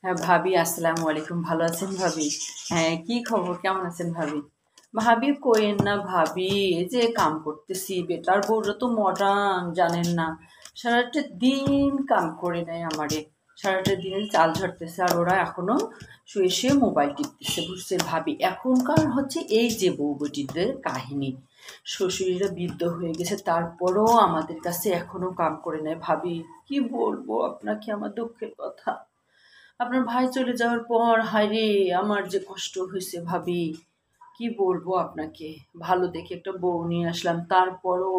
হ্যাঁ ভাবি, আসসালামু আলাইকুম। ভালো আছেন ভাবি? হ্যাঁ, কি খবর, কেমন আছেন ভাবি? ভাবি কইেন না ভাবি, এই যে কাম করতেছি, বেটার বউরা তো মডার্ন জানেন না। সারাটা দিন কাম করে নেয় আমারে, সারাটা দিন চাল ঝাড়তেছে আর ওরা এখনো শুয়ে শুয়ে মোবাইল টিপতেছে। বুঝছে ভাবি, এখনকার হচ্ছে এই যে বউ বেটিদের কাহিনী, শ্বশুরিরা বৃদ্ধ হয়ে গেছে তারপরও আমাদের কাছে এখনো কাম করে নেয়। ভাবি কি বলবো আপনাকে আমার দুঃখের কথা। আপনার ভাই চলে যাওয়ার পর হায়রে আমার যে কষ্ট হয়েছে ভাবি, কি বলবো আপনাকে। ভালো দেখে একটা বউ নিয়ে আসলাম, তারপরও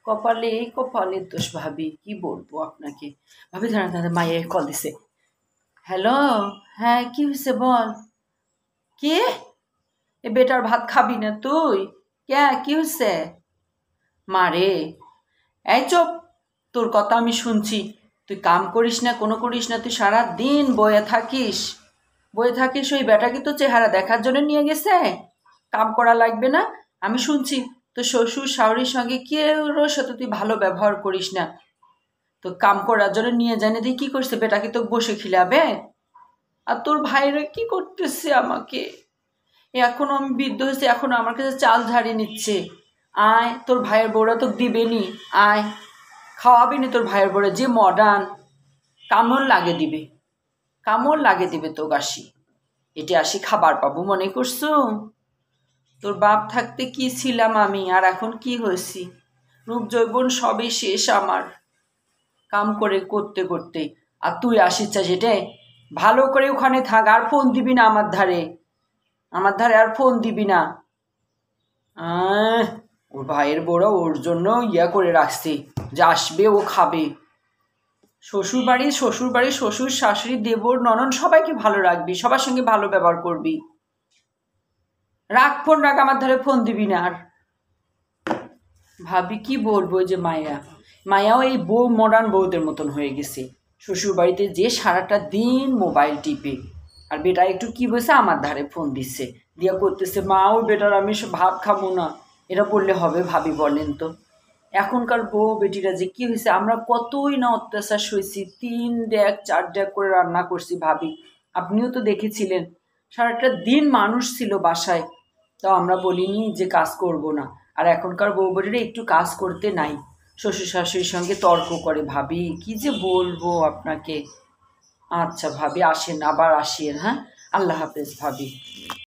কপালে কপালের দোষ ভাবি, কি বলবো আপনাকে। ভাবি দাঁড়ান দাঁড়ান, মায়ের কল দিছে। হ্যালো, হ্যাঁ কি হয়েছে বল। কে? এ বেটার ভাত খাবি না তুই? কে, কি হয়েছে? মারে, এই চুপ, তোর কথা আমি শুনছি। তুই কাম করিস না, কোনো করিস না, তুই সারা দিন বয়ে থাকিস। বয়ে থাকিস, ওই বেটাকে তো চেহারা দেখার জন্য নিয়ে গেছে, কাম করা লাগবে না। আমি শুনছি তোর শ্বশুর শাশুড়ির সঙ্গে কেউর সাথে তুই ভালো ব্যবহার করিস না। তো কাম করার জন্য নিয়ে জানে দিয়ে কি করছে, বেটাকে তো বসে খিলাবে। আর তোর ভাইরা কি করতেছে আমাকে, এখনো আমি বৃদ্ধ হয়েছি, এখনো আমার কাছে চাল ঝাড়ি নিচ্ছে। আয়, তোর ভাইয়ের বউরা তো দিবেনি, আয় খাওয়াবি না তোর ভাইয়ের বউরা, যে মডার্ন, কামড় লাগে দিবে, কামড় লাগে দিবে তো আসি। এটা আসি খাবার পাবো মনে করছো? তোর বাপ থাকতে কি ছিলাম আমি, আর এখন কি হয়েছি। রূপ যৌবন সবই শেষ আমার, কাম করে করতে করতে। আর তুই আসিস চা যেটে, ভালো করে ওখানে থাক, আর ফোন দিবি না আমার ধারে, আমার ধারে আর ফোন দিবি না। ওর ভাইয়ের বউরা ওর জন্য ইয়া করে রাখছে যে আসবে ও খাবে। শ্বশুর বাড়ি শ্বশুর শাশুড়ি দেবর ননদ সবাইকে ভালো রাখবি, সবার সঙ্গে ভালো ব্যবহার করবি। রাখ ফোন, রাখ, আমার ধারে ফোন দিবি না আর। ভাবি কি বলবো, যে মায়াও এই বউ মডার্ন বউদের মতন হয়ে গেছে। শ্বশুর বাড়িতে যে সারাটা দিন মোবাইল টিপে, আর বেটা একটু কি বলছে, আমার ধারে ফোন দিচ্ছে, দিয়া করতেছে, মা ওই বেটার আমি ভাত খাবো না। এটা বললে হবে ভাবি, বলেন তো? এখনকার বউ বেটিরা যে কি হয়েছে, আমরা কতই না অত্যাচার সইছি, 3 ডেক 4 ডেক করে রান্না করছি ভাবি। আপনিও তো দেখেছিলেন, সারাটা দিন মানুষ ছিল বাসায়, তাও আমরা বলিনি যে কাজ করব না। আর এখনকার বউ বেটিরা একটু কাজ করতে নাই, শ্বশুর শাশুড়ির সঙ্গে তর্ক করে। ভাবি কি যে বলবো আপনাকে। আচ্ছা ভাবি, আসেন, আবার আসেন। হ্যাঁ, আল্লাহ হাফেজ ভাবি।